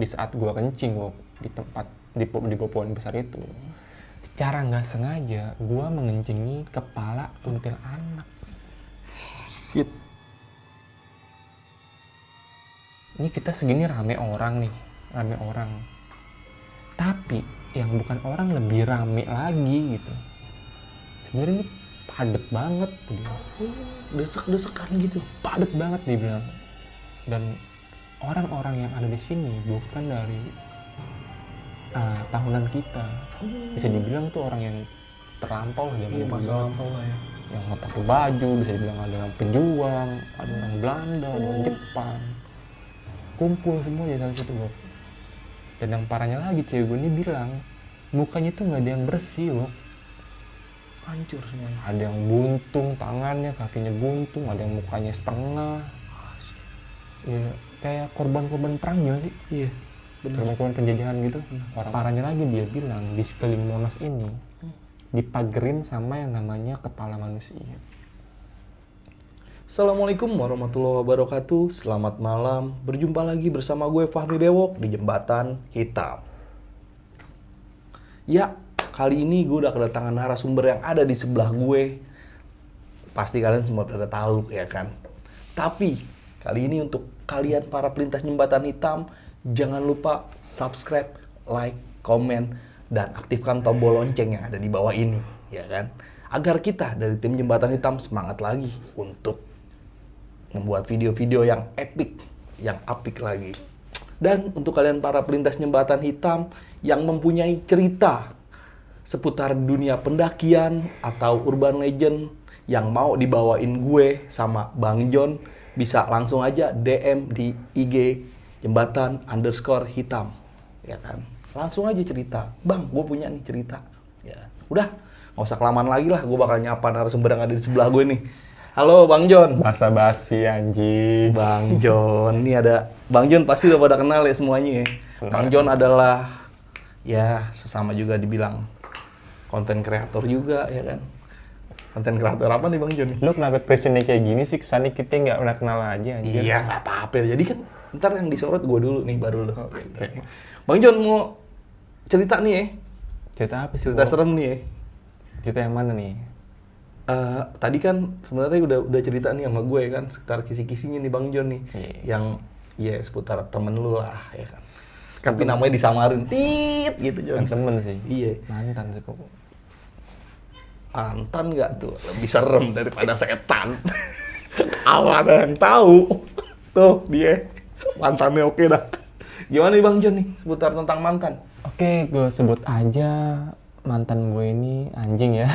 di saat gue kencing Wok, di tempat di pohon besar itu, secara nggak sengaja gue mengencingi kepala kuntilanak. Shit. Ini kita segini rame orang. Tapi yang bukan orang lebih rame lagi gitu. Sebenarnya ini padet banget dia. Desek-desekan gitu. Padet banget dia bilang. Dan orang-orang yang ada di sini bukan dari tahunan kita. Bisa dibilang tuh orang yang terlampau lah. Iya, masa lampau lah ya. Yang nggak pakai baju, bisa dibilang ada yang pejuang, ada orang Belanda, ada orang Jepang. Kumpul semua di dalam situ Bob. Dan yang parahnya lagi cewek gue ini bilang mukanya tuh nggak ada yang bersih loh. Hancur semuanya. Ada yang buntung tangannya, kakinya buntung, ada yang mukanya setengah. Ya kayak korban-korban perang gimana sih? Iya, benar. Korban penjajahan gitu. Orang parahnya lagi dia bilang di sekeliling Monas ini dipagerin sama yang namanya kepala manusia. Assalamualaikum warahmatullahi wabarakatuh. Selamat malam. Berjumpa lagi bersama gue Fahmi Bewok di Jembatan Hitam. Ya, kali ini gue udah kedatangan narasumber yang ada di sebelah gue. Pasti kalian semua udah tahu ya kan. Tapi kali ini untuk kalian para pelintas Jembatan Hitam, jangan lupa subscribe, like, komen, dan aktifkan tombol lonceng yang ada di bawah ini, ya kan? Agar kita dari tim Jembatan Hitam semangat lagi untuk membuat video-video yang epic, yang apik lagi. Dan untuk kalian para pelintas Jembatan Hitam yang mempunyai cerita seputar dunia pendakian atau urban legend yang mau dibawain gue sama Bang John, bisa langsung aja DM di IG Jembatan_Hitam, ya kan? Langsung aja cerita, Bang, gue punya nih cerita. Ya, udah, nggak usah kelamaan lagi lah, gue bakal nyapa narasumber yang ada di sebelah gue nih. Halo Bang John. Basa-basi anjing. Bang John, ini ada Bang John pasti udah pada kenal ya semuanya ya. Bang John adalah ya sesama juga dibilang konten kreator juga ya kan. Konten kreator apa nih Bang John? Lu kenapa presentnya kayak gini sih? Kesannya kita nggak pernah kenal aja anjir. Iya, nggak apa-apa. Jadi kan ntar yang disorot gue dulu nih, baru lo. Okay. Bang John mau cerita nih ya? Cerita apa sih? Cerita serem nih ya? Cerita yang mana nih? Tadi kan sebenarnya udah cerita nih sama gue kan sekitar kisi-kisinya nih Bang John nih. Yang ya seputar temen lu lah ya kan. Tapi namanya disamarin, tit gitu John. Kan temen sih. Iya. Mantan sih kok. Mantan nggak tuh? Lebih serem daripada setan. Ada yang tahu. Tuh dia. Mantannya oke dah. Gimana nih Bang John nih seputar tentang mantan? Oke, gue sebut aja mantan gue ini anjing ya.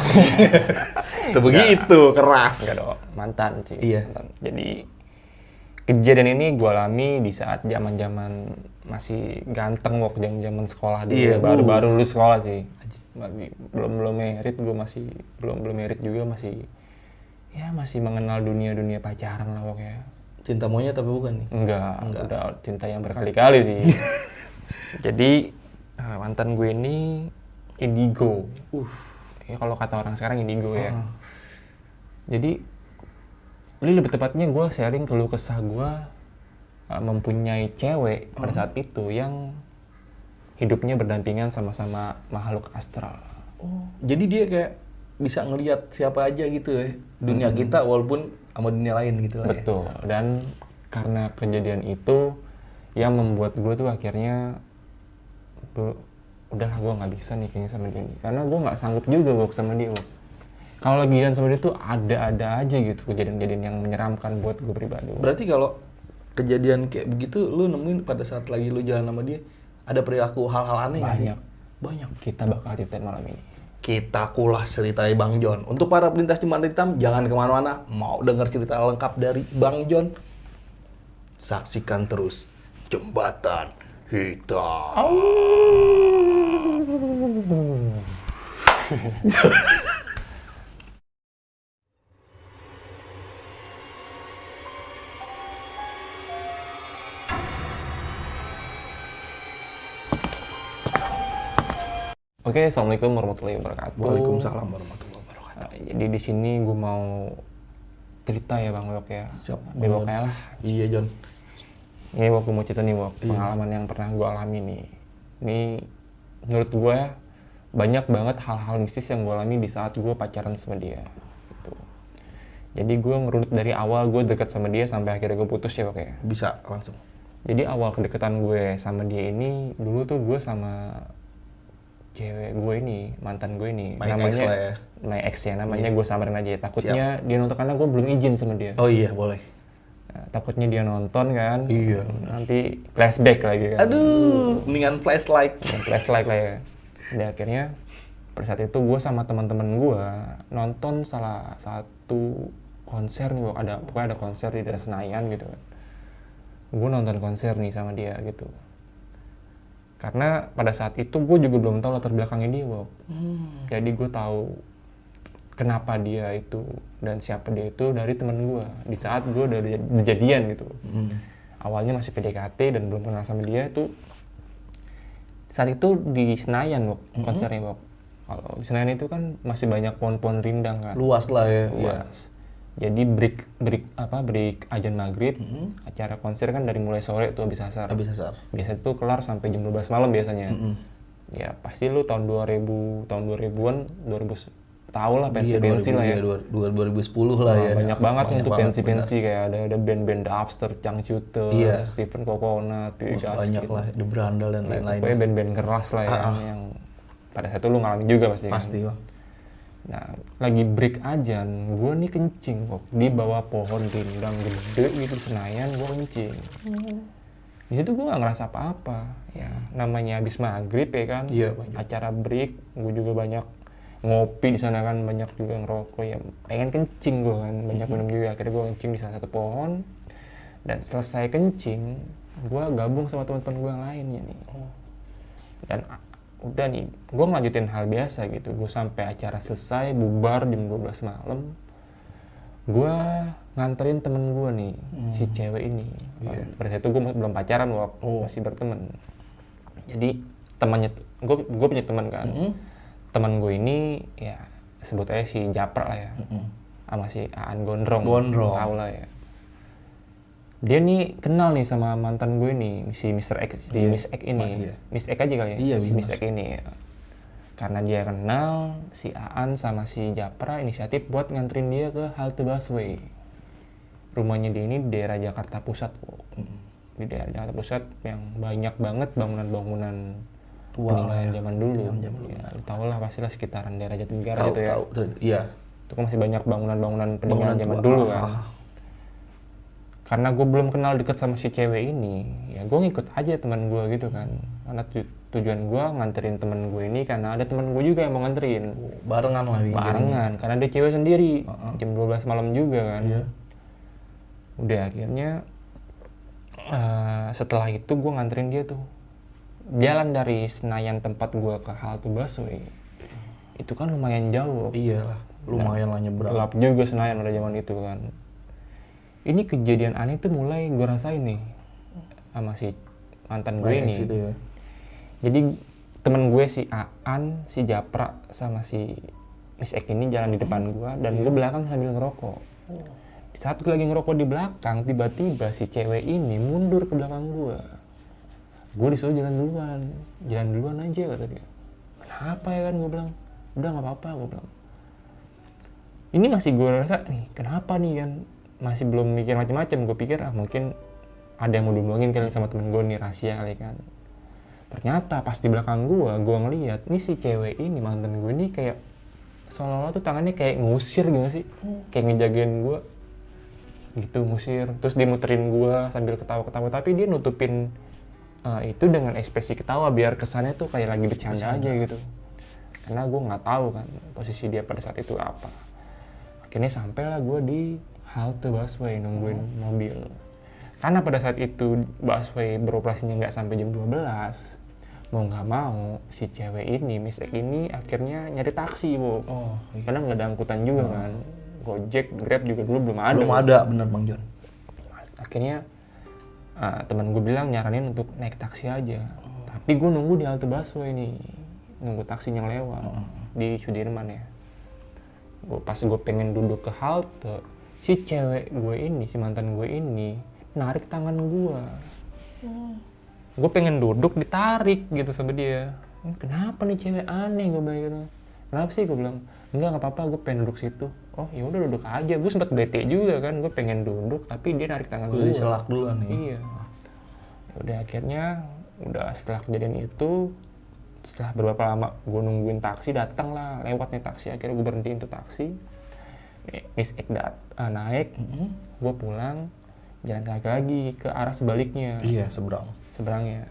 Itu begitu, keras. Enggak dong, mantan sih. Iya. Mantan. Jadi kejadian ini gue alami di saat zaman-zaman masih ganteng waktu zaman sekolah dulu. Iya, Baru-baru lulus sekolah sih. Belum merit, gue masih belum merit juga, masih mengenal dunia pacaran lah pokoknya. Cinta monyet tapi bukan nih? Enggak. Udah cinta yang berkali-kali sih. Jadi mantan gue ini indigo. Ya kalau kata orang sekarang indigo ya. Jadi ini lebih tepatnya gue sharing keluh kesah gue mempunyai cewek pada saat itu yang hidupnya berdampingan sama-sama makhluk astral. Jadi dia kayak bisa ngelihat siapa aja gitu ya, dunia kita walaupun sama dunia lain gitu lah. Betul. Dan karena kejadian itu yang membuat gue tuh akhirnya udahlah gue nggak bisa nih kayaknya sama dia nih. Karena gue nggak sanggup juga gue sama dia. Kalau lagian sama dia tuh ada aja gitu kejadian-kejadian yang menyeramkan buat gue pribadi. Berarti kalau kejadian kayak begitu lu nemuin pada saat lagi lu jalan sama dia ada perilaku hal-hal aneh nggak sih? Banyak. Kita bakal ceritain malam ini. Kita kulas ceritanya Bang John. Untuk para pelintas Jembatan Hitam, jangan kemana-mana. Mau dengar cerita lengkap dari Bang John? Saksikan terus Jembatan Hitam. Oke, assalamualaikum warahmatullahi wabarakatuh. Waalaikumsalam warahmatullahi wabarakatuh. Jadi di sini gue mau cerita ya Bang Bewok ya. Siap. Bewok lah. Iya John. Ini waktu mau cerita nih, pengalaman yang pernah gue alami nih. Ini menurut gue banyak banget hal-hal mistis yang gue alami di saat gue pacaran sama dia. Gitu. Jadi gue ngerunut dari awal gue deket sama dia sampai akhirnya gue putus ya pokoknya. Bisa langsung. Jadi awal kedekatan gue sama dia ini, dulu tuh gue sama cewek gue ini, mantan gue ini. Namanya my ex ya, namanya gue samarin aja ya. Takutnya dia nonton karena gue belum izin sama dia. Oh iya, boleh. Takutnya dia nonton kan, iya. Nanti flashback lagi kan. Aduh, mendingan flashlight. Flashlight lah ya. Dan akhirnya pada saat itu gue sama teman-teman gue nonton salah satu konser nih, pokoknya ada konser di daerah Senayan gitu kan. Gue nonton konser nih sama dia gitu. Karena pada saat itu gue juga belum tahu latar belakangnya dia, Jadi gue tahu kenapa dia itu dan siapa dia itu dari temen gue di saat gue udah jadian gitu. Awalnya masih PDKT dan belum kenal sama dia itu saat itu di Senayan konsernya. Kalau di Senayan itu kan masih banyak pohon-pohon rindang kan. Luas lah ya. Luas. Jadi break azan maghrib, acara konser kan dari mulai sore tuh habis asar. Biasa itu kelar sampai jam 12 malam biasanya. Ya pasti lu tahun 2000-an, 2000 tahu lah pensi-pensi lah ya. 2010 lah ya. Banyak banget untuk pensi-pensi kayak ada band-band Dubster, Changcuter, Stephen Coconut, Pigas, banyak gitu lah, The Brandal dan lain-lain. Pokoknya band-band keras lah ya, yang pada saat itu lu ngalamin juga pasti. Pasti kan? Nah, lagi break ajan, gue nih kencing kok di bawah pohon rindang gede gitu Senayan, gue kencing. Di situ gue nggak ngerasa apa-apa, ya namanya habis maghrib ya kan, acara break, gue juga banyak ngopi di sana kan, banyak juga ngerokok ya, pengen kencing gue kan, banyak minum juga. Akhirnya gue kencing di salah satu pohon, dan selesai kencing, gue gabung sama teman-teman gue yang lainnya nih. Dan udah nih, gue ngelanjutin hal biasa gitu. Gue sampai acara selesai, bubar jam 12 malam. Gue nganterin temen gue nih, si cewek ini. Pada saat itu gue belum pacaran, masih berteman. Jadi temannya, gue punya teman kan. Teman gue ini ya sebut aja si Japra lah ya. Sama si Aan Gondrong. Tahu lah ya. Dia nih kenal nih sama mantan gue nih, si Mr. X, si Miss X ini. Miss X aja kali ya, si Miss X ini ya. Karena dia kenal, si Aan sama si Japra inisiatif buat nganterin dia ke halte busway. Rumahnya dia ini di daerah Jakarta Pusat. Di daerah Jakarta Pusat yang banyak banget bangunan-bangunan peninggalan zaman dulu. Ya, lu tau lah pastilah sekitaran daerah Jatinegara gitu ya. Iya. Itu kan masih banyak bangunan-bangunan peninggalan zaman dulu kan. Karena gue belum kenal deket sama si cewek ini, ya gue ngikut aja teman gue gitu kan. Karena tujuan gue nganterin teman gue ini karena ada teman gue juga yang mau nganterin. Barengan lah. Barengan, karena dia cewek sendiri. Jam 12 malam juga kan. Udah akhirnya setelah itu gue nganterin dia tuh. Jalan dari Senayan tempat gue ke halte busway. Itu kan lumayan jauh. Iyalah, lumayan lah nyebrang. Gelap juga Senayan pada zaman itu kan. Ini kejadian aneh tuh mulai gue rasain nih sama si mantan gue ini. Ya. Jadi temen gue si Aan, si Japra sama si Miss Ek ini jalan di depan gue dan gue belakang sambil ngerokok. Saat gue lagi ngerokok di belakang, tiba-tiba si cewek ini mundur ke belakang gue. Gue disuruh jalan duluan aja kata dia. Kenapa ya kan gue bilang, udah nggak apa-apa gue bilang. Ini masih gue rasa nih, kenapa nih kan? Masih belum mikir macam-macam. Gue pikir mungkin ada yang mau diomongin kali sama temen gue nih, rahasia kali kan. Ternyata pas di belakang gue ngeliat nih si cewek ini, mantan gue ini kayak seolah-olah tuh tangannya kayak ngusir gitu sih, kayak ngejagain gue gitu, ngusir. Terus dia muterin gue sambil ketawa-ketawa, tapi dia nutupin itu dengan ekspresi ketawa biar kesannya tuh kayak lagi bercanda aja gitu. Karena gue nggak tahu kan posisi dia pada saat itu apa. Akhirnya sampailah gue di halte busway nungguin mobil. Karena pada saat itu busway beroperasinya nggak sampai jam 12, mau nggak mau si cewek ini, Miss Ek ini akhirnya nyari taksi, Bu. Karena nggak ada angkutan juga kan. Gojek, Grab juga dulu belum ada. Belum ada, bener Bang John. Akhirnya teman gue bilang nyaranin untuk naik taksi aja. Tapi gue nunggu di halte busway nih, nunggu taksinya lewat di Sudirman ya. Pas gue pengen duduk ke halte, si cewek gue ini, si mantan gue ini narik tangan gue. Gue pengen duduk, ditarik gitu sama dia. Kenapa nih cewek aneh, gue bilang gitu. Kenapa sih, gue bilang. Enggak apa-apa, gue pengen duduk situ. Oh ya udah duduk aja. Gue sempet bete juga kan, gue pengen duduk tapi dia narik tangan gue. Udah diselak duluan nih. Iya. Udah akhirnya, udah setelah kejadian itu, setelah beberapa lama gue nungguin taksi, datang lah, lewat nih taksi. Akhirnya gue berhentiin tuh taksi. Miss Ek naik, gue pulang, jalan kaki lagi ke arah sebaliknya. Iya, seberangnya.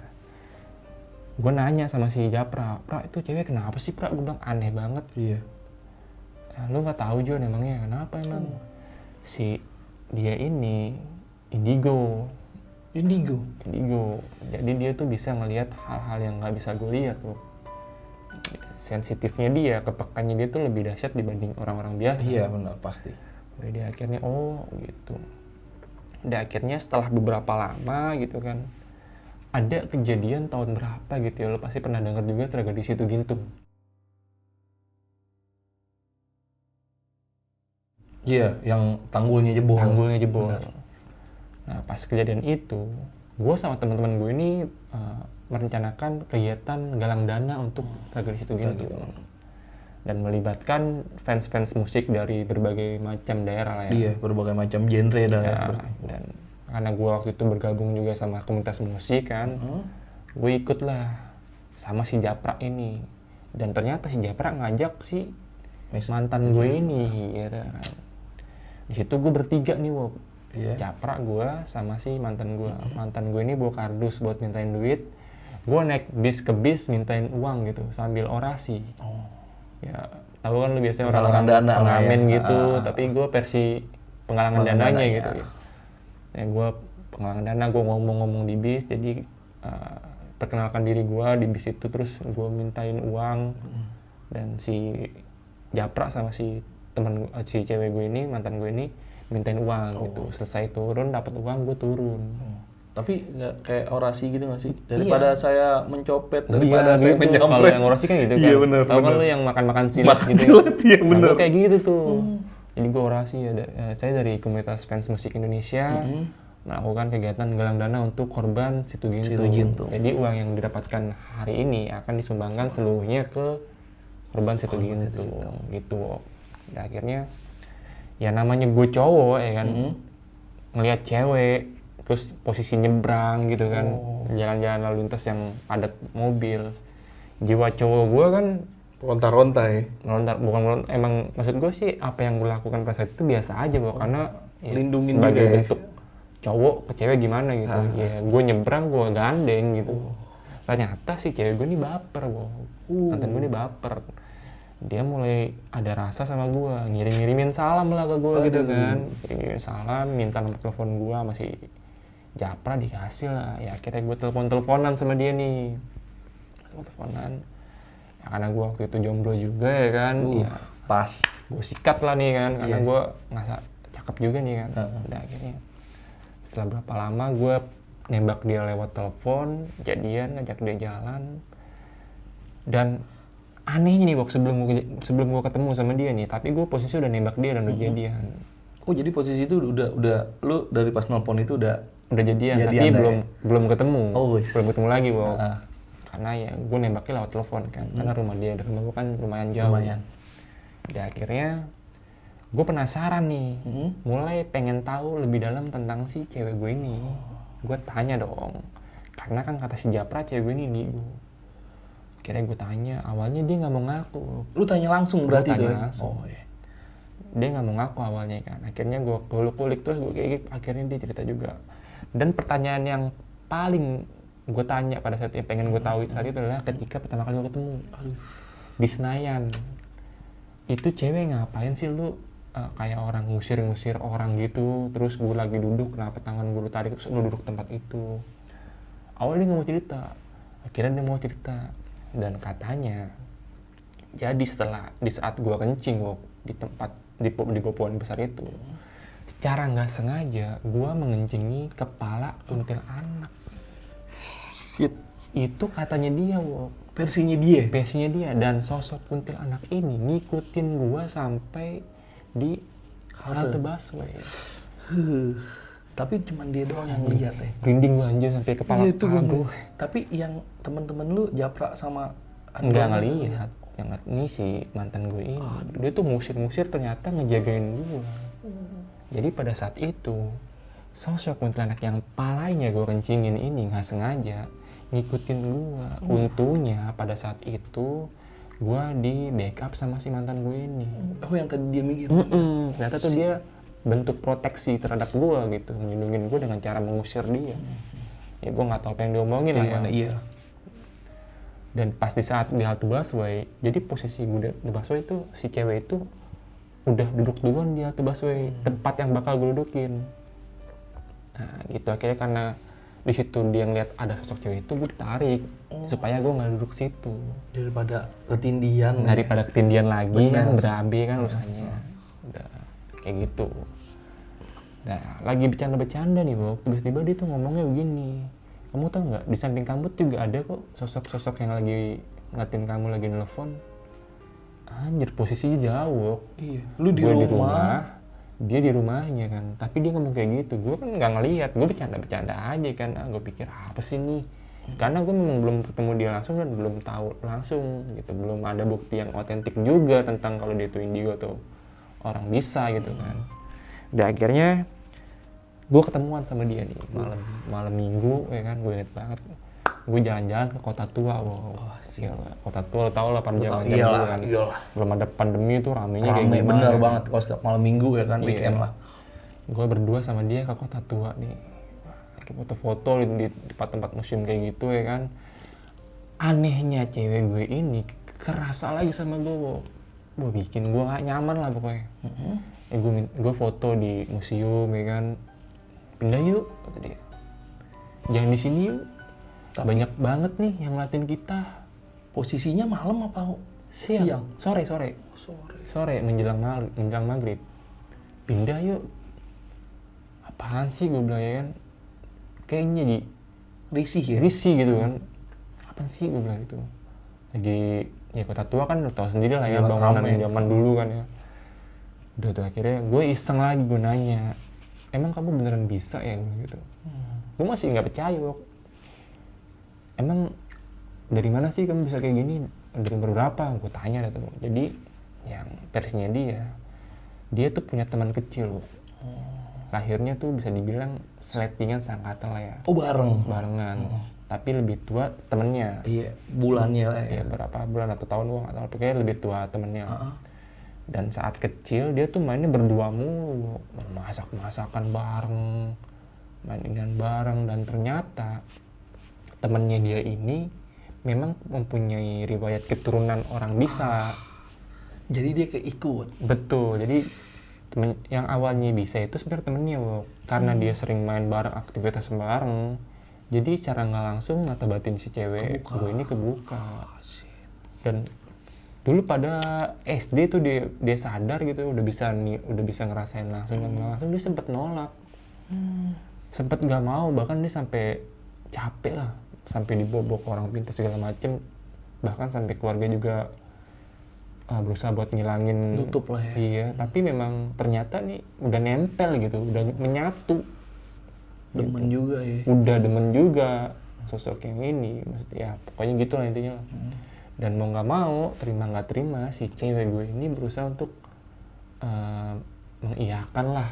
Gue nanya sama si Japra, itu cewek kenapa sih, Gue bilang aneh banget. Iya. Nah, lu nggak tahu Jon emangnya kenapa emang? Si dia ini indigo. Jadi dia tuh bisa ngelihat hal-hal yang nggak bisa gue lihat loh. Sensitifnya dia, kepekannya dia tuh lebih dahsyat dibanding orang-orang biasa. Iya benar pasti. Jadi akhirnya gitu. Dan akhirnya setelah beberapa lama gitu kan, ada kejadian tahun berapa gitu ya, lo pasti pernah dengar juga tragedi Situ Gintung. Iya, yang tanggulnya jebol. Benar. Nah pas kejadian itu, gue sama teman-teman gue ini merencanakan kegiatan galang dana untuk tragedi Situ Gintung. Dan melibatkan fans-fans musik dari berbagai macam daerah lah ya. Iya, berbagai macam genre dah ya. Dan karena gue waktu itu bergabung juga sama komunitas musik kan, gue ikut lah sama si Japra ini. Dan ternyata si Japra ngajak si mantan gue ini, gitu kan. Di situ gue bertiga nih, Wok. Iya. Japra, gue sama si mantan gue. Mantan gue ini bawa kardus buat mintain duit. Gue naik bis ke bis mintain uang gitu sambil orasi. Ya, tahu kan lu biasanya orang-orang pengamen ya. Gitu, tapi gue versi penggalangan dananya ya. Gitu. Ya gue penggalangan dana, gue ngomong-ngomong di bis, jadi perkenalkan diri gue di bis itu, terus gue mintain uang. Dan si Japra sama si teman si cewek gue ini, mantan gue ini mintain uang gitu. Selesai turun dapat uang, gue turun. Tapi nggak kayak orasi gitu nggak sih? Daripada saya mencopet, daripada iya, saya gitu. menjamret. Kalau yang orasi kan gitu kan. Iya benar. Tahu kan lu yang makan-makan silat gitu. Iya benar. Nah, kayak gitu tuh. Jadi gue orasi ya. Saya dari komunitas fans musik Indonesia melakukan kegiatan galang dana untuk korban Situ Gintung. Jadi uang yang didapatkan hari ini akan disumbangkan seluruhnya ke korban Situ Gintung. Gitu. Dan akhirnya ya namanya gue cowok ya kan. Ngelihat cewek terus posisi nyebrang gitu kan, jalan-jalan lalu lintas yang padat mobil, jiwa cowok gue kan ronta-ronta ya. Bukan emang maksud gue sih apa yang gue lakukan pada saat itu biasa aja karena ya, lindungin sebagai juga bentuk cowok ke cewek gimana gitu. Ya gue nyebrang, gue gandeng gitu. Ternyata si cewek gue ini baper, mantan gue ini baper. Dia mulai ada rasa sama gue, ngirim-ngirimin salam lah ke gue gitu kan, ngirim salam, minta nomor telepon gue, masih Japra dikasih lah. Ya akhirnya gue teleponan sama dia nih, teleponan. Ya, karena gue waktu itu jomblo juga ya kan, ya pas gue sikat lah nih kan, karena gue ngerasa cakep juga nih kan. Udah akhirnya setelah berapa lama gue nembak dia lewat telepon, jadian, ngajak dia jalan. Dan anehnya nih, sebelum gue ketemu sama dia nih, tapi gue posisi udah nembak dia dan udah jadian. Oh jadi posisi itu udah lu dari pas nelpon itu udah jadian tapi belum ketemu. Belum ketemu lagi, karena ya gue nembaknya lewat telepon kan, karena rumah dia dan rumah gue kan lumayan jauh. Dan akhirnya gue penasaran nih, mulai pengen tahu lebih dalam tentang si cewek gue ini. Gue tanya dong, karena kan kata si Japra cewek gue ini indigo. Akhirnya gue tanya, awalnya dia nggak mau ngaku. Lu tanya langsung berarti tuh? Dia nggak mau ngaku awalnya kan. Akhirnya gue kulik terus, akhirnya dia cerita juga. Dan pertanyaan yang paling gue tanya pada saat itu, pengen gue tahu saat itu adalah ketika pertama kali gue ketemu di Senayan. Itu cewek ngapain sih lu kayak orang ngusir-ngusir orang gitu, terus gue lagi duduk, kenapa tangan gue lu tarik, terus lu duduk tempat itu. Awalnya dia nggak mau cerita, akhirnya dia mau cerita. Dan katanya, jadi di saat gue kencing di tempat, di pohon besar itu, secara nggak sengaja gue mengencingi kepala kuntilanak. Shit. Itu katanya dia, Versinya dia. Dan sosok kuntilanak ini ngikutin gue sampai di halte busway. Tapi cuman dia doang yang lihat ya. Merinding gue anjir sampai kepala Iya, itu gue. Tapi yang temen-temen lu japrak sama Enggak ngelihat. Yang ini si mantan gue ini. Dia tuh ngusir-ngusir ternyata ngejagain gue. Jadi pada saat itu sosok kuntilanak yang palanya gue kencingin ini nggak sengaja ngikutin gue. Untungnya pada saat itu gue di backup sama si mantan gue ini. Oh, yang tadi dia mikir. Ternyata tuh dia bentuk proteksi terhadap gue gitu, melindungi gue dengan cara mengusir dia. Ya gue nggak tahu apa yang diomongin lah ya. Iya. Dan pas di saat di halte busway, jadi posisi gue di busway itu si cewek itu udah duduk duluan di halte busway, tempat yang bakal gue dudukin. Nah gitu akhirnya karena di situ dia ngeliat ada sosok cewek itu, gue ditarik supaya gue nggak duduk situ. Daripada ketindihan. Daripada ketindihan lagi kan, berabe kan usahanya. Udah kayak gitu. Nah, lagi bercanda-bercanda nih, Bok. Tiba-tiba dia tuh ngomongnya begini. Kamu tahu nggak, di samping kamu juga ada kok sosok-sosok yang lagi ngeliatin kamu lagi nelfon. Anjir, posisinya jauh, Bok. Iya. Lu di rumah, dia di rumahnya kan. Tapi dia ngomong kayak gitu. Gue kan nggak ngelihat, gue bercanda-bercanda aja kan. Gue pikir apa sih nih? Karena gue memang belum ketemu dia langsung dan belum tahu langsung gitu. Belum ada bukti yang otentik juga tentang kalau dia itu indigo atau orang bisa gitu kan. Dan akhirnya gue ketemuan sama dia nih malam minggu ya kan, gue inget banget. Gue jalan-jalan ke Kota Tua, Kota Tua lo tau lah pada zaman dulu kan. Belum ada pandemi tuh ramenya kayak gimana. Bener banget kalau setiap malam minggu ya kan, weekend lah. Gue berdua sama dia ke Kota Tua nih, lagi foto-foto di tempat-tempat museum kayak gitu ya kan. Anehnya cewek gue ini kerasa lagi sama gue bikin gue gak nyaman lah pokoknya. Gue foto di museum ya kan, pindah yuk kata dia, jangan di sini yuk. Tapi banyak banget nih yang ngeliatin kita. Posisinya malam apa siang? Sore menjelang maghrib. Pindah yuk. Apaan sih gue bilang ya kan, kayaknya di risih gitu kan. Apaan sih gue bilang gitu. Lagi ya Kota Tua kan lo tau sendiri lah ya, bangunan zaman dulu kan ya. Udah tuh akhirnya gue iseng lagi, gue nanya, emang kamu beneran bisa ya gitu. Gue masih nggak percaya, Bok. Emang dari mana sih kamu bisa kayak gini? Dari umur berapa? Gue tanya tuh. Jadi yang versinya dia tuh punya teman kecil, Bok. Lahirnya tuh bisa dibilang seletingan seangkatan lah ya. Oh, barengan. Tapi lebih tua temennya. Iya, bulannya lah ya. Iya, berapa bulan atau tahun gue nggak tahu. Pokoknya lebih tua temennya. Dan saat kecil dia tuh mainnya berdua mulu, masak-masakan bareng, main bareng, dan ternyata temennya dia ini memang mempunyai riwayat keturunan orang bisa. Jadi dia keikut. Betul, jadi yang awalnya bisa itu sebenarnya temennya, Bok. Karena dia sering main bareng, aktivitas bareng, jadi secara nggak langsung mata batin si cewek gue ini kebuka. Dan dulu pada SD tuh dia sadar gitu, udah bisa ngerasain langsung dan langsung dia sempet nolak, sempet nggak mau, bahkan dia sampai capek lah, sampai dibobok orang pintar segala macem, bahkan sampai keluarga juga berusaha buat ngilangin, tutup lah ya. Iya, tapi memang ternyata nih udah nempel gitu, udah menyatu. Demen gitu. Juga ya. Udah demen juga sosok yang ini, maksudnya ya pokoknya gitu lah intinya. Dan mau nggak mau, terima nggak terima, si cewek gue ini berusaha untuk mengiyakan lah,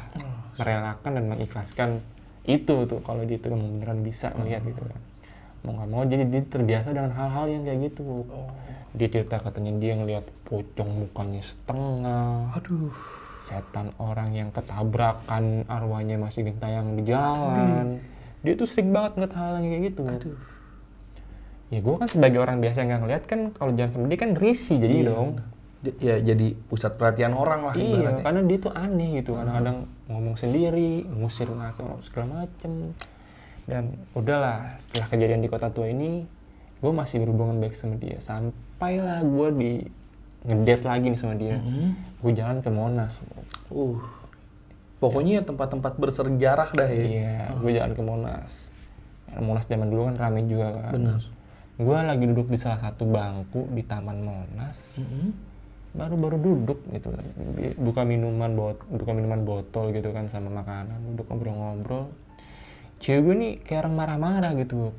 merelakan dan mengikhlaskan itu tuh kalau dia itu beneran bisa ngelihat gitu kan. Mau nggak mau jadi dia terbiasa dengan hal-hal yang kayak gitu. Dia cerita katanya dia ngelihat pocong mukanya setengah. Aduh. Setan orang yang ketabrakan, arwahnya masih gentayang di jalan. Dia tuh sering banget ngeliat hal yang kayak gitu. Aduh. Ya gue kan sebagai orang biasa yang nggak ngeliat kan, kalau jalan sama dia kan risih jadi dong. Ya jadi pusat perhatian orang lah ibaratnya. Karena dia tuh aneh gitu, kadang-kadang ngomong sendiri, ngusir segala macem. Dan udahlah, setelah kejadian di Kota Tua ini, gue masih berhubungan baik sama dia. Sampailah gue ngedate lagi nih sama dia. Gue jalan ke Monas. Pokoknya tempat-tempat bersejarah dah ya. Iya, gue jalan ke Monas. Monas zaman dulu kan ramai juga kan. Bener. Gue lagi duduk di salah satu bangku di Taman Monas. baru duduk gitu, buka minuman botol gitu kan sama makanan, duduk ngobrol-ngobrol. Cewek gue nih kayak orang marah-marah gitu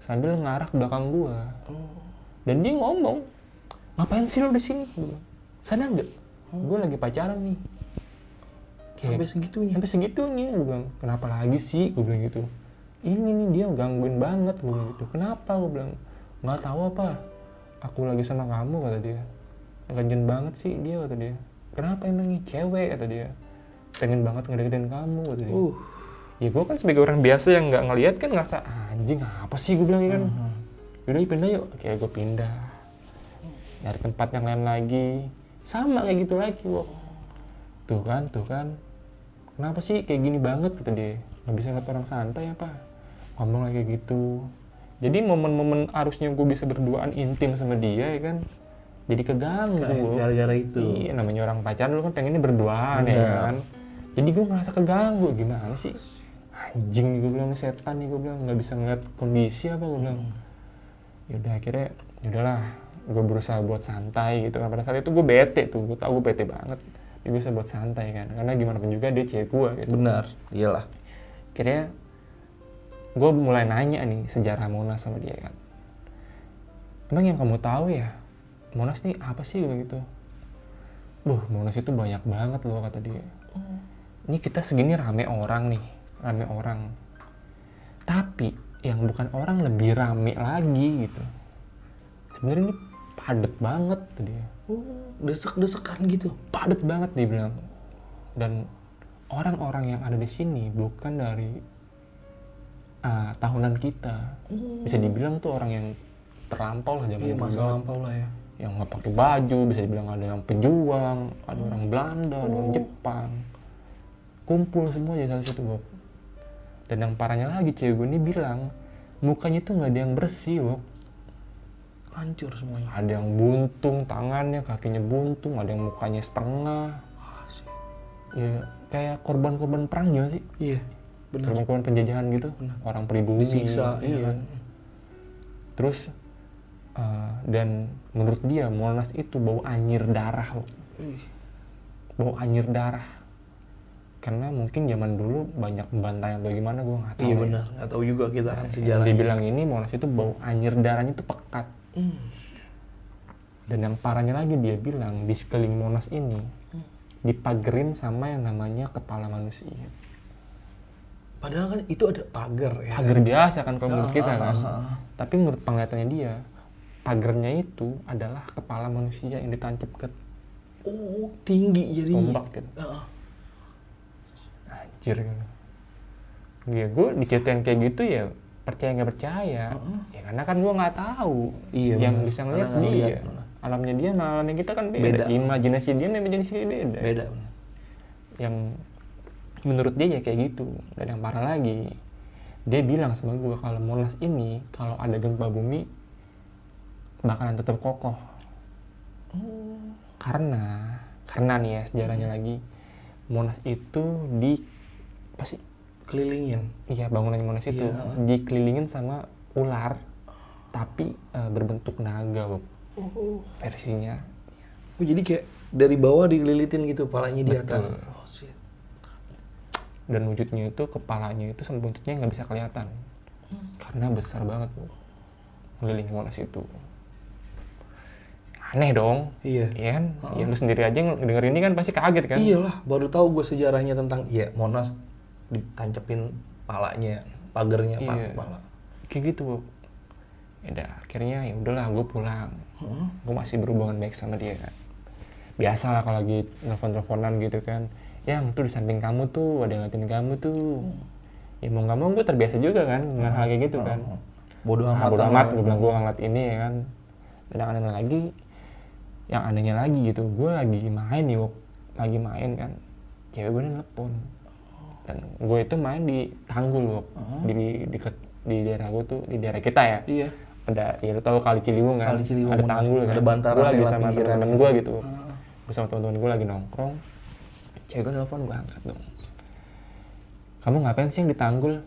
sambil ngarah ke belakang gue. Dan dia ngomong, ngapain sih lo di sini? Sadar nggak? Gue lagi pacaran nih. Sampai segitunya. Sampai segitunya, gue bilang. Kenapa lagi sih? Gue bilang gitu. Ini nih dia gangguin banget, gue bilang gitu. Kenapa? Gue bilang. Nggak tahu apa. Aku lagi sama kamu, kata dia. Ganjen banget sih dia, kata dia. Kenapa emangnya? Cewek, kata dia. Pengen banget ngedeketin kamu, kata dia. Ya gue kan sebagai orang biasa yang nggak ngelihat kan ngerasa anjing apa sih, gue bilang kan. Yaudah pindah yuk. Kayak gue pindah. Dari tempat yang lain lagi. Sama kayak gitu lagi, Wok. Tuh kan. Kenapa sih kayak gini banget, kata dia. Nggak bisa ngeliat orang santai apa? Ngomong kayak gitu. Jadi momen-momen harusnya gue bisa berduaan intim sama dia ya kan, jadi keganggu. Gara-gara itu. Iya, namanya orang pacaran lu kan pengennya berduaan ya kan. Jadi gue ngerasa keganggu. Gimana sih? Anjing nih gue bilang, setan nih gue bilang, nggak bisa ngeliat kondisi apa, gue bilang. Yaudah akhirnya, yaudahlah, gue berusaha buat santai gitu kan. Pada saat itu gue bete tuh, gue tau gue bete banget. Dia bisa buat santai kan, karena gimana pun juga dia cewek gue gitu. Benar, iyalah. Akhirnya gue mulai nanya nih sejarah Monas sama dia kan. Emang yang kamu tahu ya, Monas nih apa sih gitu? Monas itu banyak banget loh, kata dia. Ini kita segini rame orang. Tapi yang bukan orang lebih rame lagi gitu. Sebenarnya ini padet banget tuh dia. Desek-desekan gitu. Padet banget dia bilang. Dan orang-orang yang ada di sini bukan dari tahunan kita. Bisa dibilang tuh orang yang terlampau lah zaman dulu. Iya, masa lampau lah ya. Yang nggak pakai baju, bisa dibilang ada yang pejuang, ada orang Belanda, ada orang Jepang. Kumpul semua di satu situ, Bob. Dan yang parahnya lagi, cewek gue ini bilang mukanya tuh nggak ada yang bersih, Bob. Hancur semuanya. Ada yang buntung tangannya, kakinya buntung, ada yang mukanya setengah. Ya kayak korban-korban perang gimana sih? Iya, benar. Korban-korban penjajahan gitu, orang pribumi. Disiksa, iya. Terus dan menurut dia Monas itu bau anyir darah, Bob. Bau anyir darah. Karena mungkin zaman dulu banyak pembantaian atau gimana, gue nggak tahu. Iya benar, nggak tahu juga kita kan sejarahnya. Dia bilang ini Monas itu bau anyir darahnya itu pekat. Dan yang parahnya lagi dia bilang di sekeliling Monas ini dipagerin sama yang namanya kepala manusia. Padahal kan itu ada pagar ya. Pagar biasa kan kalau menurut kita kan. Tapi menurut penglihatannya dia, pagernya itu adalah kepala manusia yang ditancap ke tinggi jadi tombak gitu. Anjir gitu. Ya gue diceritain kayak gitu ya percaya nggak percaya. Ya karena kan gue nggak tahu. Iya, yang bener. bisa ngeliat dia. Alamnya dia sama alamnya kita kan beda. Imajinasi dia sama imajinasi dia beda. Beda. Yang menurut dia ya kayak gitu. Dan yang parah lagi, dia bilang sama gue kalau Monas ini kalau ada gempa bumi bakalan tetap kokoh. Karena nih ya sejarahnya lagi, Monas itu pasti kelilingin. Iya, bangunannya Monas itu dikelilingin sama ular tapi berbentuk naga, Bob. Versinya. Jadi kayak dari bawah dikelilitin gitu, palanya di atas. Shit. Dan wujudnya itu, kepalanya itu sama buntutnya nggak bisa kelihatan. Karena besar banget, Bob. Ngelilingi Monas itu. Aneh dong. Iya. Iya kan? Ya lu sendiri aja denger ini kan pasti kaget kan? Iyalah, baru tahu gue sejarahnya tentang Monas ditancepin palanya, pagernya kepala. Kayak gitu, Bob. Akhirnya ya udahlah gue pulang. Gue masih berhubungan baik sama dia kan. Biasalah kalau lagi nelfon-teleponan gitu kan. Yang tuh di samping kamu tuh ada yang ngeliatin kamu tuh. Ya mau nggak mau gue terbiasa juga kan dengan hal kayak gitu kan. Bodoh amat gue bilang gue ngeliat ini ya kan. Dan yang anehnya lagi gitu, gue lagi main kan, cewek gue nelpon. Dan gue itu main di Tanggul, di daerah gue tuh, di daerah kita ya. Iya. Ada, ya lu tahu Kali Ciliwung kan, ada Tanggul kan. Ada bantaran. Gue lagi sama teman-teman gue gitu. Gue sama teman-teman gue lagi nongkrong, cewek gue nelpon, gue angkat dong. Kamu ngapain sih yang di Tanggul?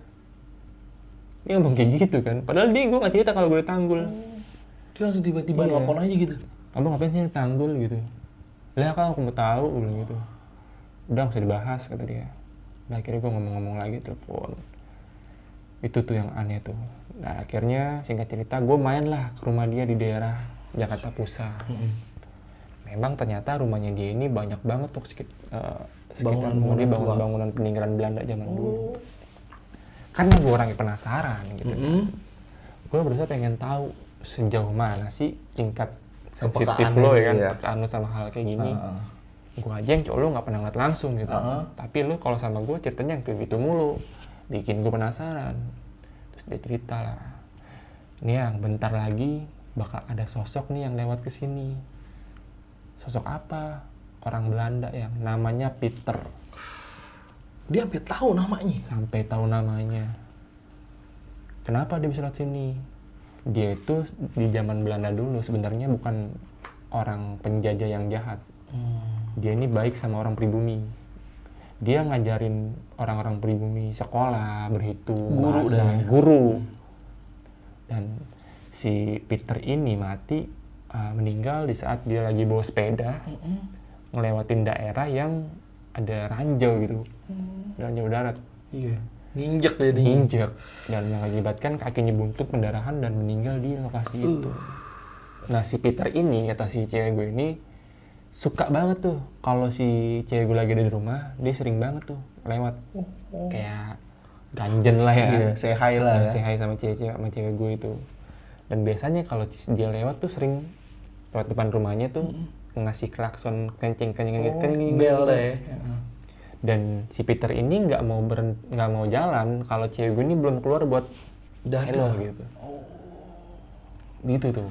Dia ngomong kayak gitu kan, padahal gue nggak cerita kalau gue di Tanggul. Dia langsung tiba-tiba nelpon aja gitu. Kamu ngapain sih di Tanggul gitu? Lah kan aku mau tahu, gue bilang gitu. Udah nggak usah dibahas kata dia. Nah akhirnya gue ngomong-ngomong lagi telepon. Itu tuh yang aneh tuh. Nah akhirnya singkat cerita gue main lah ke rumah dia di daerah Jakarta Pusat. Memang ternyata rumahnya dia ini banyak banget tuh sekitar bangunan peninggalan Belanda zaman dulu. Karena gue orangnya penasaran gitu kan. Gue berusaha pengen tahu sejauh mana sih tingkat sensitif lo ya kan, pekaan lo sama hal kayak gini. Gue aja yang cowok lo nggak pernah ngeliat langsung gitu. Tapi lo kalau sama gue ceritanya yang kayak gitu mulu, bikin gue penasaran. Terus dia cerita lah, nih yang bentar lagi bakal ada sosok nih yang lewat ke sini. Sosok apa? Orang Belanda yang namanya Peter. Dia sampai tahu namanya. Sampai tahu namanya. Kenapa dia bisa lewat sini? Dia itu di zaman Belanda dulu sebenarnya bukan orang penjajah yang jahat. Dia ini baik sama orang pribumi. Dia ngajarin orang-orang pribumi sekolah, berhitung, guru. Dan si Peter ini meninggal di saat dia lagi bawa sepeda ngelewatin daerah yang ada ranjau gitu, ranjau darat. Iya. Nginjek dia. Nginjek dan mengakibatkan kakinya buntuk, pendarahan dan meninggal di lokasi itu. Nah si Peter ini kata si cewek gue ini suka banget tuh kalau si cewek gue lagi ada di rumah, dia sering banget tuh lewat kayak ganjen lah ya. Iya, say hi lah ya. Say hi sama cewek gue itu. Dan biasanya kalau dia lewat tuh sering lewat depan rumahnya tuh ngasih klakson kencing bel deh. Dan si Peter ini nggak mau jalan kalau cewek gue ini belum keluar buat hello gitu. Gitu tuh.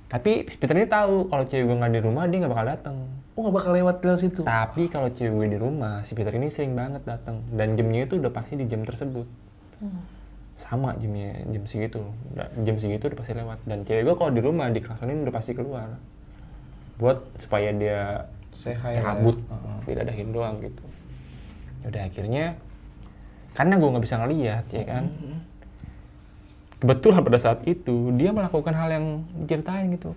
Tapi Peter ini tahu kalau cewek gue nggak di rumah dia nggak bakal datang. Nggak bakal lewat situ. Tapi kalau cewek gue di rumah, si Peter ini sering banget datang dan jamnya itu udah pasti di jam tersebut. Sama jamnya, jam segitu udah pasti lewat. Dan cewek gue kalau di rumah di klaksonin udah pasti keluar buat supaya dia cabut, tidak ada doang gitu. Udah akhirnya karena gue nggak bisa ngeliat ya kan, kebetulan pada saat itu dia melakukan hal yang diceritain gitu.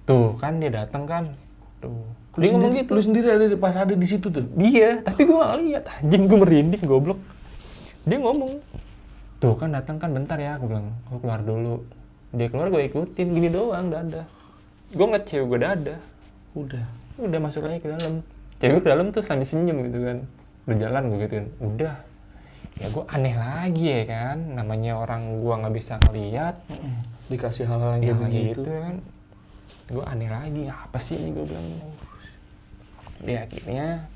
Tuh kan dia datang kan, tuh dia ngomong gitu. Lu sendiri ada pas ada di situ tuh? Dia, tapi gue nggak lihat. Anjing, gue merinding goblok. Dia ngomong, tuh kan datang kan bentar ya, gue bilang, gue keluar dulu. Dia keluar gue ikutin, gini doang, dadah. Gue ngeliat cewek gue dadah. Udah masuk lagi ke dalam. Cewek ke dalam tuh sambil senyum gitu kan. Berjalan gue gituin. Udah. Ya gue aneh lagi ya kan. Namanya orang gue nggak bisa ngeliat. Dikasih hal-hal yang begitu kan. Gue aneh lagi. Apa sih ini gue bilang. Dia akhirnya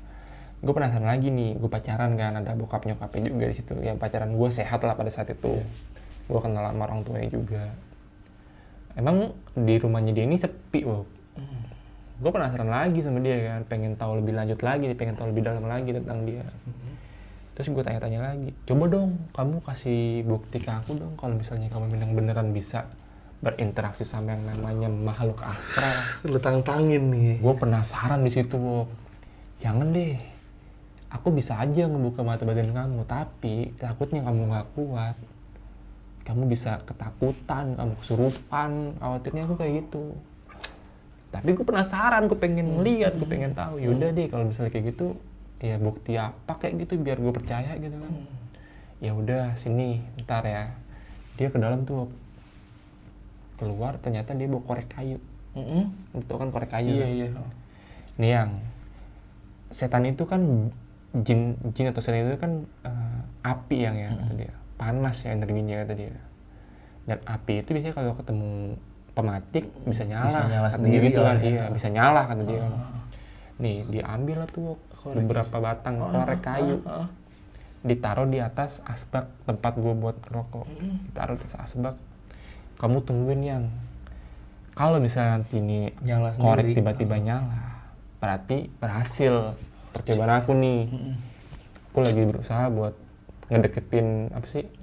gue penasaran lagi nih. Gue pacaran kan. Ada bokap nyokapnya juga di situ. Yang pacaran gue sehat lah pada saat itu. Gue kenal sama orang tuanya juga. Emang di rumahnya dia ini sepi loh. Gue penasaran lagi sama dia kan, pengen tahu lebih lanjut lagi, pengen tahu lebih dalam lagi tentang dia. Terus gue tanya-tanya lagi, coba dong kamu kasih bukti ke aku dong kalau misalnya kamu memang beneran bisa berinteraksi sama yang namanya makhluk astral. Lu tantangin nih. Gue penasaran di situ, Bok. Jangan deh, aku bisa aja ngebuka mata batin kamu, tapi takutnya kamu nggak kuat. Kamu bisa ketakutan, kamu kesurupan, khawatirnya aku kayak gitu. Tapi gue penasaran, gue pengen lihat, gue pengen tahu. Yaudah deh kalau misalnya kayak gitu, ya bukti apa kayak gitu biar gue percaya gitu kan. Ya udah sini, ntar ya. Dia ke dalam tuh, keluar ternyata dia bawa korek kayu. Itu kan korek kayu. Iya. Nih yang setan itu kan jin atau setan itu kan api yang ya kata dia. Panas ya energinya kata dia. Dan api itu biasanya kalau ketemu pematik bisa nyala sendiri gitu kan. Iya, bisa nyala kata dia. Nih, diambil lah tuh beberapa batang korek kayu. Ditaruh di atas asbak tempat gue buat rokok. Ditaruh di atas asbak. Kamu tungguin yang kalau misalnya nanti ini nyala korek tiba-tiba nyala, berarti berhasil percobaan aku nih. Aku lagi berusaha buat ngedeketin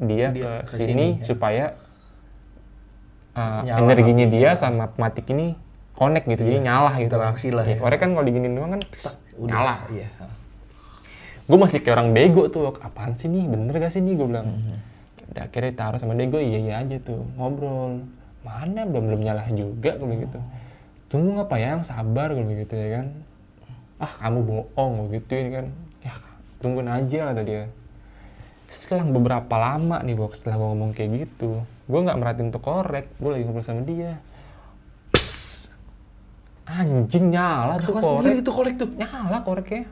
dia ke sini supaya energinya dia sama pematik ini connect gitu, jadi nyala gitu. Interaksi lah ya. Korek kan kalau diginin doang kan nyala. Iya. Gue masih kayak orang bego tuh, apaan sih nih, bener gak sih nih gue bilang. Udah akhirnya taruh sama dia, gue iya aja tuh, ngobrol. Mana belum nyala juga gue begitu. Tunggu apa yang sabar gue begitu ya kan. ah kamu bohong gituin kan. Ya tungguin aja kata dia. Setelah beberapa lama nih Bok, setelah gue ngomong kayak gitu, gue nggak merhatiin tuh korek, gue lagi ngobrol sama dia. Psst, anjing nyala tuh korek. Itu korek tuh. Nyala koreknya.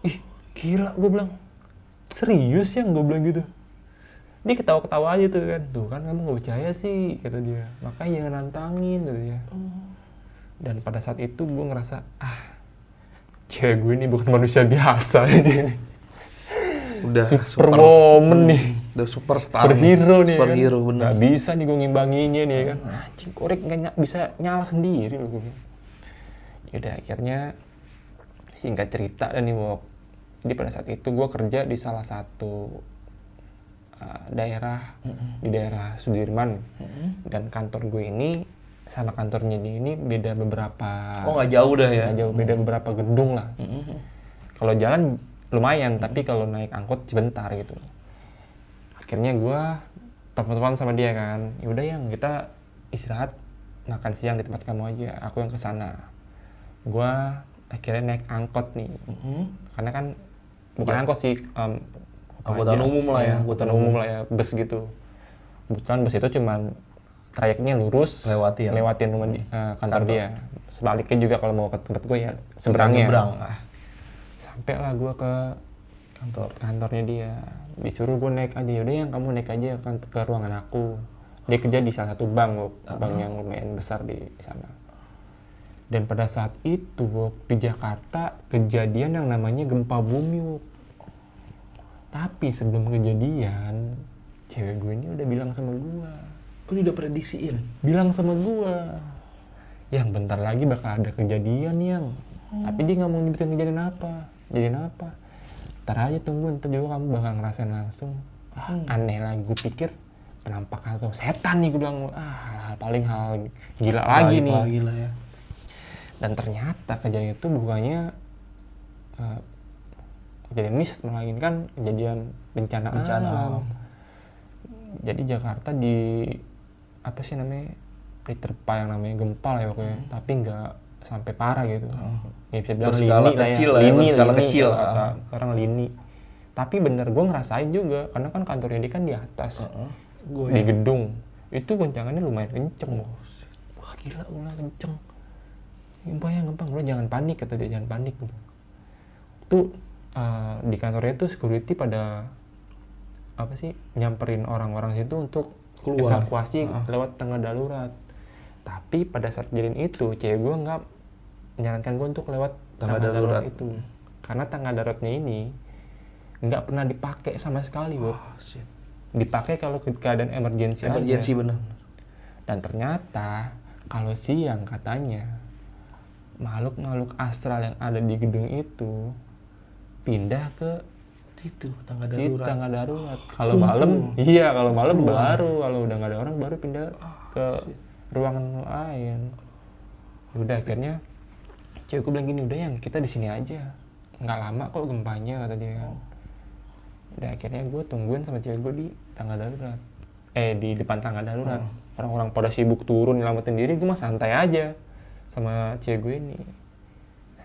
Ih gila, gue bilang. Serius ya, gue bilang gitu. Dia ketawa-ketawa aja tuh kan. Tuh kan kamu gak percaya sih, kata dia. Makanya jangan nantangin, kata dia. Dan pada saat itu gue ngerasa, cewek gue ini bukan manusia biasa ini. Udah Superwoman nih. Udah superstar. Superhero nih Superhero, kan. bener. Gak bisa nih gue ngimbanginnya nih kan. Anjing korek gak bisa nyala sendiri loh gue. Yaudah akhirnya singkat cerita dan nih Wok. Jadi pada saat itu gue kerja di salah satu daerah di daerah Sudirman dan kantor gue ini sama kantornya dia ini beda beberapa. Oh nggak jauh dah ya? Nggak jauh, beda beberapa gedung lah. Kalau jalan lumayan, tapi kalau naik angkot sebentar gitu. Akhirnya gue telepon sama dia kan, yaudah yang kita istirahat makan siang di tempat kamu aja, aku yang kesana. Gue akhirnya naik angkot nih, karena kan bukan angkot sih, angkutan umum lah ya, angkutan umum lah ya, bus gitu. Kebetulan bus itu cuman trayeknya lurus, lewatin rumah kantor dia. Sebaliknya juga kalau mau ke tempat gue ya seberangnya. Sampailah gue ke kantornya dia, disuruh gue naik aja, yaudah yang kamu naik aja ke ruangan aku. Dia kerja di salah satu bank yang lumayan besar di sana. Dan pada saat itu di Jakarta kejadian yang namanya gempa bumi. Tapi sebelum kejadian, cewek gue ini udah bilang sama gue. Oh, udah prediksiin? Bilang sama gue, yang bentar lagi bakal ada kejadian yang. Tapi dia nggak mau nyebutin kejadian apa. Jadian apa? Ntar aja tunggu, ntar juga kamu bakal ngerasain langsung. Aneh lagi, gue pikir penampakan atau setan nih, gue bilang. Paling hal gila lagi nih. Gila ya. Dan ternyata kejadian itu bukannya kejadian mis, melainkan kejadian bencana alam. Jadi Jakarta apa sih namanya, diterpa yang namanya gempa lah ya pokoknya, tapi nggak sampai parah gitu. Ya bisa bilang lini lah ya, berskala kecil. Orang lini. Tapi bener gue ngerasain juga, karena kan kantornya dia kan di atas, di gedung. Itu goncangannya lumayan kenceng. Wah gila, kenceng. Gempa, gue jangan panik, kata dia, jangan panik. Tuh di kantornya tuh security pada apa sih, nyamperin orang-orang situ untuk keluar, evakuasi lewat tangga darurat. Tapi pada saat kejadian itu, cewek gue nggak menyarankan gue untuk lewat tangga darurat itu, karena tangga daruratnya ini nggak pernah dipakai sama sekali, bro. Dipakai kalau keadaan emergensi aja. Bener. Dan ternyata kalau siang katanya makhluk-makhluk astral yang ada di gedung itu pindah ke situ tangga darurat. Kalau malam, kalau malam baru, kalau udah nggak ada orang baru pindah ke ruangan lain. Udah akhirnya cewek gue bilang gini, udah yang kita di sini aja, nggak lama kok gempanya, kata dia kan. Udah akhirnya gue tungguin sama cewek gue di tangga darurat, di depan tangga darurat. Orang-orang pada sibuk turun nyelamatin diri, gue mah santai aja sama cewek gue ini.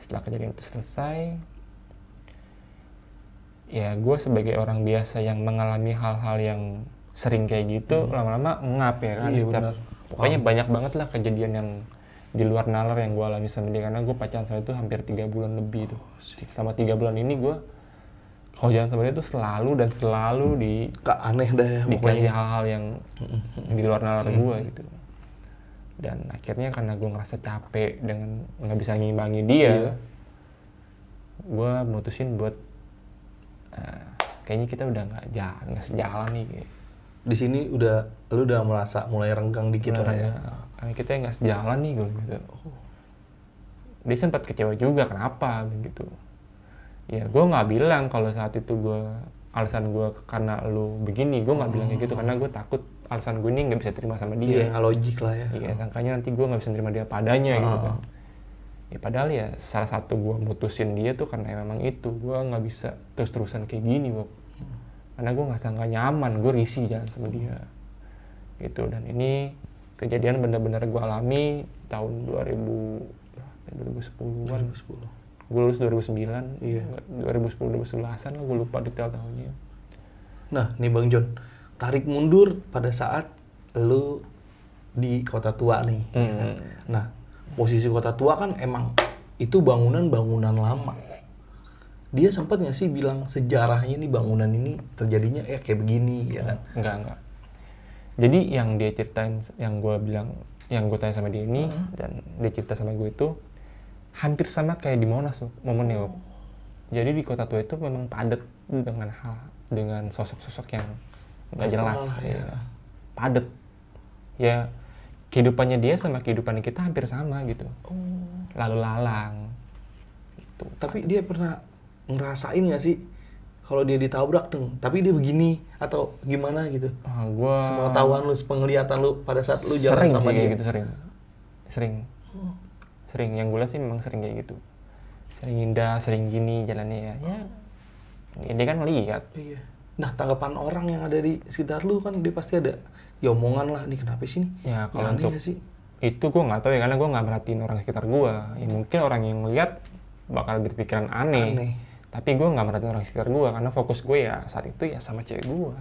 Setelah kejadian itu selesai, ya gue sebagai orang biasa yang mengalami hal-hal yang sering kayak gitu, lama-lama ngap ya kan. Pokoknya banyak banget lah kejadian yang di luar nalar yang gue alami sama dia, karena gue pacaran sama itu hampir 3 bulan lebih tuh. Selama 3 bulan ini gue kalau jalan sama dia tuh selalu aneh dah ya, dikasih hal-hal yang di luar nalar gue gitu. Dan akhirnya karena gue ngerasa capek dengan nggak bisa ngimbangi dia, gue mutusin buat kayaknya kita udah nggak sejalan nih. Di sini lu udah merasa mulai renggang dikit lah ya. Karena kita nggak sejalan nih, gue gitu. Dia sempat kecewa juga, kenapa gitu. Ya gue nggak bilang kalau saat itu alasan gue karena lu begini, gue nggak bilang kayak gitu, karena gue takut alasan gue ini nggak bisa terima sama dia. Nggak logik lah ya. Iya, sangkanya nanti gue nggak bisa terima dia padanya gitu kan. Ya padahal ya salah satu gue mutusin dia tuh karena memang itu, gue nggak bisa terus-terusan kayak gini, Bob. Karena gue nggak sangka nyaman, gue risih jalan sama dia gitu. Dan ini kejadian benar-benar gue alami tahun 2000 2010-an. 2010. Gue lulus 2009. Iya. 2010 2011-an lah, gue lupa detail tahunnya. Nah, nih Bang John, tarik mundur pada saat lu di Kota Tua nih. Ya kan? Nah, posisi Kota Tua kan emang itu bangunan-bangunan lama. Dia sempat nggak sih bilang sejarahnya nih bangunan ini terjadinya kayak begini, ya kan? Enggak. Jadi yang dia ceritain, yang gue bilang, yang gue tanya sama dia ini, dan dia cerita sama gue itu hampir sama kayak di Monas tuh, momennya. Jadi di Kota Tua itu memang padat dengan sosok-sosok yang nggak jelas, ya. Padat. Ya kehidupannya dia sama kehidupan kita hampir sama gitu. Lalu lalang. Gitu. Tapi dia pernah ngerasain nggak sih kalau dia ditabrak tapi dia begini atau gimana gitu? Semua tahuan lu, penglihatan lu pada saat lu jalan sama dia gitu. Sering yang gue lihat sih memang sering kayak gitu, sering indah, sering gini jalannya ya dia kan ngeliat. Iya. Nah, tanggapan orang yang ada di sekitar lu kan dia pasti ada ya omongan lah, nih kenapa sih nih? Ya kalau untuk itu gue nggak tahu ya, karena gue nggak merhatiin orang sekitar gue. Ya mungkin orang yang ngeliat bakal berpikiran aneh. Tapi gue nggak merhatiin orang sekitar gue, karena fokus gue ya saat itu ya sama cewek gue.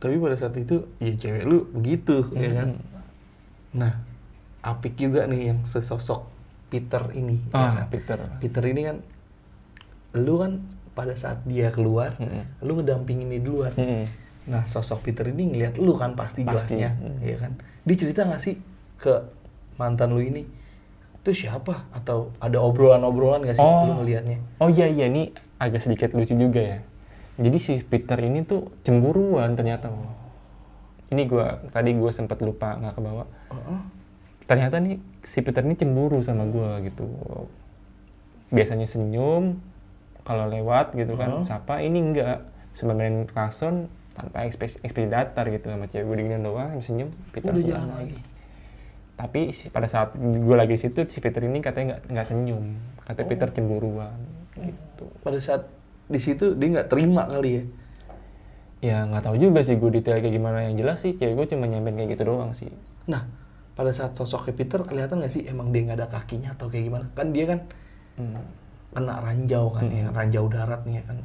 Tapi pada saat itu ya cewek lu begitu, ya kan? Nah, apik juga nih yang sesosok Peter ini. Ya kan? Peter ini kan, lu kan pada saat dia keluar, lu ngedampingin dia di luar. Nah, sosok Peter ini ngeliat lu kan pasti. Jelasnya, ya kan? Dia cerita nggak sih ke mantan lu ini? Itu siapa? Atau ada obrolan-obrolan nggak sih lu ngeliatnya? Oh iya, ini agak sedikit lucu juga ya. Jadi si Peter ini tuh cemburuan ternyata. Ini tadi gue sempat lupa nggak kebawa. Ternyata nih si Peter ini cemburu sama gue gitu. Biasanya senyum kalau lewat gitu kan, sapa. Ini enggak, cuma main klakson tanpa ekspresi datar gitu, sama cewek gue diginiin doang, senyum, Peter jalan lagi. Tapi pada saat gue lagi di situ, si Peter ini katanya nggak senyum, katanya Peter cemburuan gitu. Pada saat di situ dia nggak terima kali ya? Ya nggak tahu juga sih gue detail kayak gimana, yang jelas sih cewek gue cuma nyampein kayak gitu doang sih. Nah, pada saat sosoknya Peter kelihatan nggak sih emang dia nggak ada kakinya atau kayak gimana? Kan dia kan kena ranjau kan ya, ranjau darat nih ya kan.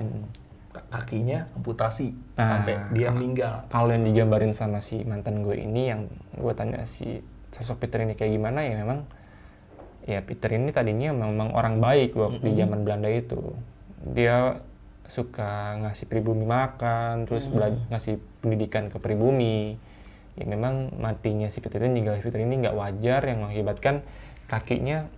Kakinya amputasi sampai dia meninggal. Kalau yang digambarin sama si mantan gue ini, yang gue tanya si sosok Peter ini kayak gimana, ya memang ya Peter ini tadinya memang orang baik waktu di zaman Belanda itu. Dia suka ngasih pribumi makan, terus ngasih pendidikan ke pribumi. Ya memang matinya si Peter ini, tinggal Peter ini nggak wajar, yang mengakibatkan kakinya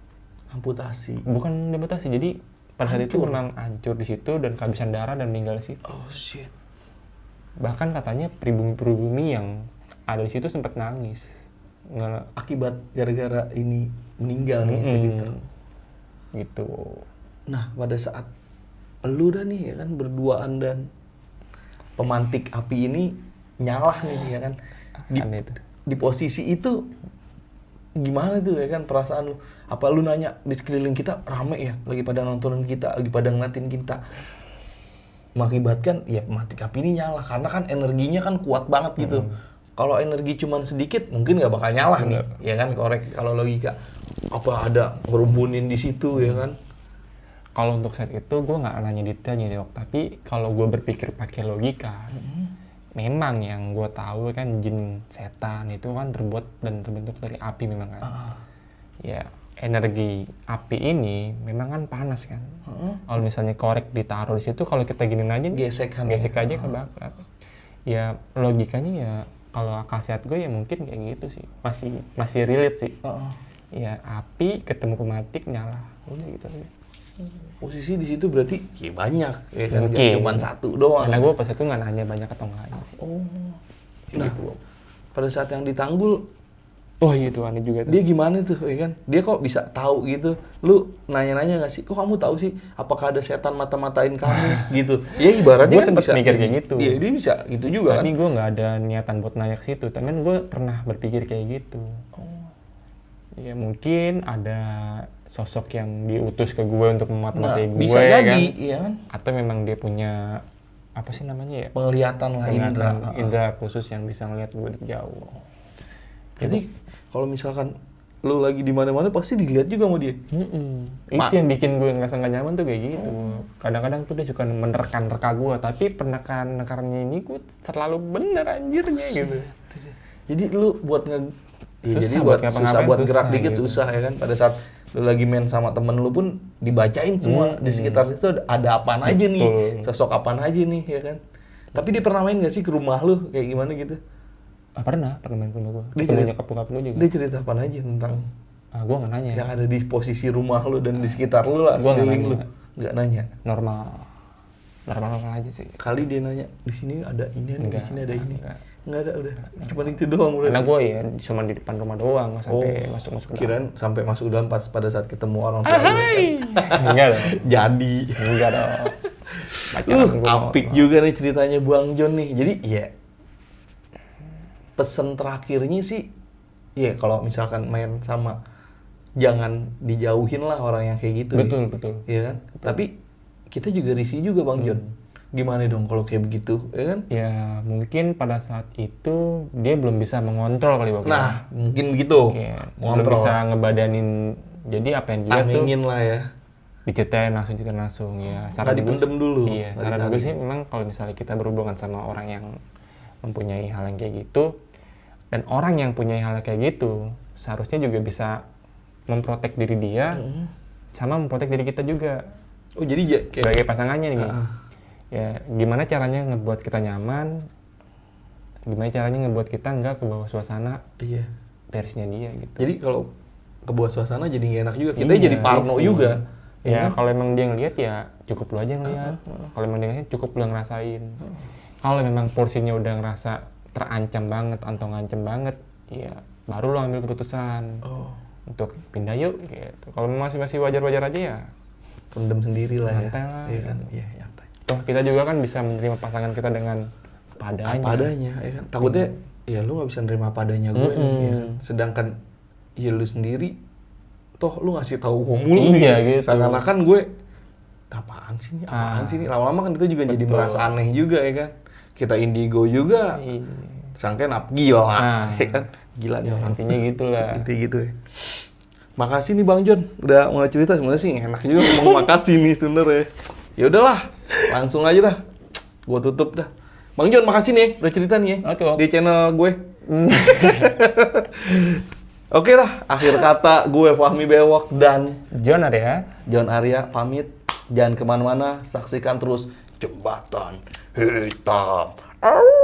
amputasi. Bukan amputasi, jadi pada saat itu memang hancur di situ dan kehabisan darah dan meninggal di situ. Oh shit. Bahkan katanya pribumi-pribumi yang ada di situ sempat nangis. Akibat gara-gara ini meninggal nih si Peter. Gitu. Nah, pada saat lu dah nih ya kan berduaan dan pemantik api ini nyala nih ya kan. Di posisi itu gimana tuh ya kan perasaan lu? Apa lu nanya di sekeliling kita rame ya, lagi pada nontonin kita, lagi pada ngeliatin kita? Mengakibatkan ya pemantik api ini nyala karena kan energinya kan kuat banget gitu. Kalau energi cuman sedikit mungkin nggak bakal nyala nih, ya kan, korek kalau logika. Apa ada ngerumbunin di situ ya kan? Kalau untuk saat itu gue nggak nanya detailnya dok, tapi kalau gue berpikir pakai logika, memang yang gue tahu kan jin setan itu kan terbuat dan terbentuk dari api memang kan. Ya energi api ini memang kan panas kan. Kalau misalnya korek ditaruh di situ, kalau kita giniin aja, gesek aja kebakar. Ya logikanya ya kalau akal sehat gue ya mungkin kayak gitu sih, masih relate sih. Ya api ketemu pemantik nyala, udah gitu aja. Posisi di situ berarti ya banyak ya kan, gak cuma satu doang. Karena gue pas itu nggak nanya banyak atau enggaknya sih. Nah gitu. Pada saat yang ditanggul, itu aneh juga tuh. Dia gimana tuh ya kan? Dia kok bisa tahu gitu? Lu nanya-nanya nggak sih? Kok kamu tahu sih? Apakah ada setan mata-matain kamu gitu? Ya ibaratnya gue kan sempat mikir kayak gitu. Dia bisa gitu juga. Tapi gue nggak ada niatan buat nanya ke situ. Tapi gue pernah berpikir kayak gitu. Ya mungkin ada sosok yang diutus ke gue untuk memata-matai gue, bisa ya jadi, kan? Iya kan? Atau memang dia punya apa sih namanya ya? Penglihatan lah, indra khusus yang bisa ngeliat gue dari jauh. Jadi kalau misalkan lu lagi di mana-mana pasti dilihat juga sama dia. Itu yang bikin gue ngerasa nggak nyaman tuh kayak gitu. Kadang-kadang tuh dia suka menerka gue, tapi penekan-nekannya ini gue selalu bener anjirnya gitu. Jadi lu buat jadi Susah buat buat susah ngapa-ngapain, buat gerak susah dikit gitu. susah ya kan. Pada saat lu lagi main sama temen lu pun dibacain semua di sekitar situ ada apaan aja nih, sosok apaan aja nih ya kan. Tapi dia pernah main gak sih ke rumah lu kayak gimana gitu? Pernah main ke rumah gue. Dia Ketemu cerita- nyokap bokap gue juga. Dia cerita apaan aja tentang Gue nggak nanya. yang ada di posisi rumah lu dan di sekitar lu lah, Gua nggak sekeliling lu. nanya. Nggak nanya. Normal aja sih. Kali dia nanya, di sini ada ini, di Enggak, sini ada ini. enggak. Nggak ada udah. Cuma itu doang udah. Karena gue ya cuma di depan rumah doang, nggak sampai masuk-masuk ke dalam. Kirain sampai masuk dalam pada saat ketemu orang tua lu. Enggak dong. Jadi. Enggak dong. Pacaran gua Apik juga nih ceritanya Bang John nih. Jadi ya pesan terakhirnya sih ya kalau misalkan main sama jangan dijauhin lah orang yang kayak gitu. Betul, ya. betul. Iya kan? Tapi kita juga risih juga Bang John. Gimana dong kalau kayak begitu, ya kan? Ya mungkin pada saat itu dia belum bisa mengontrol kali Bang. Nah, mungkin begitu. Ya, belum Ngontrol. bisa ngebadanin. Jadi apa yang dia tuh Amingin lah ya. diceritain langsung ya. Nggak dipendem dulu. Iya, Nggak saran dicari. gue sih memang kalau misalnya kita berhubungan sama orang yang mempunyai hal yang kayak gitu, dan orang yang punya hal yang kayak gitu seharusnya juga bisa memprotek diri dia sama memprotek diri kita juga Oh, jadi ya kayak sebagai pasangannya nih. Ah. Ya gimana caranya ngebuat kita nyaman, gimana caranya ngebuat kita nggak ke bawah suasana iya. versinya dia gitu. Jadi kalau kebuat suasana jadi nggak enak juga. Kita Iya, jadi parno risih. juga. Ya kalau emang dia ngeliat ya cukup lu aja ngeliat. Kalau emang dia ngeliat cukup lu ngerasain. Kalau memang porsinya udah ngerasa terancam banget atau ngancem banget, ya baru lu ambil keputusan untuk pindah yuk gitu. Kalau masih wajar-wajar aja ya Pendem sendiri lah ya. santai lah. Iya kan? Iya, nyantai. Toh kita juga kan bisa menerima pasangan kita dengan apa adanya. Apa adanya, ya kan? Takutnya ya lu nggak bisa nerima apa adanya gue nih, ya kan? Sedangkan ya lu sendiri toh lu ngasih tahu gue mulu Iya, nih. gitu. Seakan-akan gue apaan sih nih? Apaan sih nih? Lama-lama kan kita juga jadi Betul. merasa aneh juga ya kan? Kita indigo juga. Iya. Sangka gila, Ah. ya kan? Gila nih orang. Intinya gitulah. Intinya gitu ya. Makasih nih Bang John, udah mulai cerita. Sebenarnya sih enak juga ngomong makasih nih sebenarnya. Ya udahlah, langsung aja dah. Gua tutup dah. Bang John, makasih nih udah cerita nih ya Oke, Bang. di channel gue. Oke dah, akhir kata gue Fahmi Bewok dan John ya. John Arya pamit. Jangan kemana-mana, saksikan terus Jembatan Hitam. Au!